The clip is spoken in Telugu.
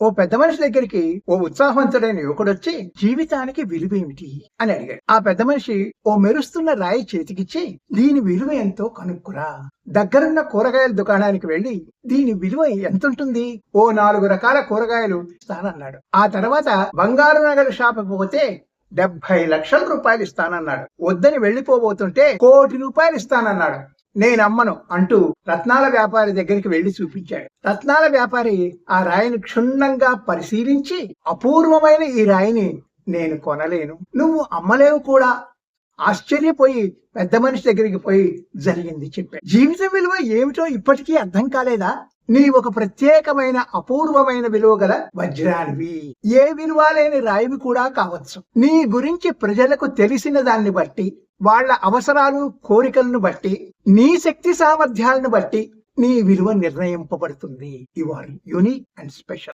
ఓ పెద్ద మనిషి దగ్గరికి ఓ ఉత్సాహవంతుడైన యువకుడొచ్చి జీవితానికి విలువ ఏమిటి అని అడిగాడు. ఆ పెద్ద మనిషి ఓ మెరుస్తున్న రాయి చేతికిచ్చి దీని విలువ ఎంతో కనుక్కురా. దగ్గరున్న కూరగాయల దుకాణానికి వెళ్లి దీని విలువ ఎంతుంటుంది, ఓ 4 రకాల కూరగాయలు ఇస్తానన్నాడు. ఆ తర్వాత బంగారు నగల షాపుకు పోతే 70 లక్షల రూపాయలు ఇస్తానన్నాడు. వద్దని వెళ్లిపోబోతుంటే 1 కోటి రూపాయలు ఇస్తానన్నాడు. నేనమ్మను అంటూ రత్నాల వ్యాపారి దగ్గరికి వెళ్లి చూపించాడు. రత్నాల వ్యాపారి ఆ రాయిని క్షుణ్ణంగా పరిశీలించి అపూర్వమైన ఈ రాయిని నేను కొనలేను, నువ్వు అమ్మలేవు కూడా. ఆశ్చర్యపోయి పెద్ద మనిషి దగ్గరికి పోయి జరిగింది చెప్పాడు. జీవితం విలువ ఏమిటో ఇప్పటికీ అర్థం కాలేదా? నీ ఒక ప్రత్యేకమైన అపూర్వమైన విలువ గల వజ్రానివి, ఏ విలువ లేని రాయివి కూడా కావచ్చు. నీ గురించి ప్రజలకు తెలిసిన దాన్ని బట్టి, వాళ్ళ అవసరాలు కోరికలను బట్టి, నీ శక్తి సామర్థ్యాలను బట్టి నీ విలువ నిర్ణయింపబడుతుంది. You are unique and special.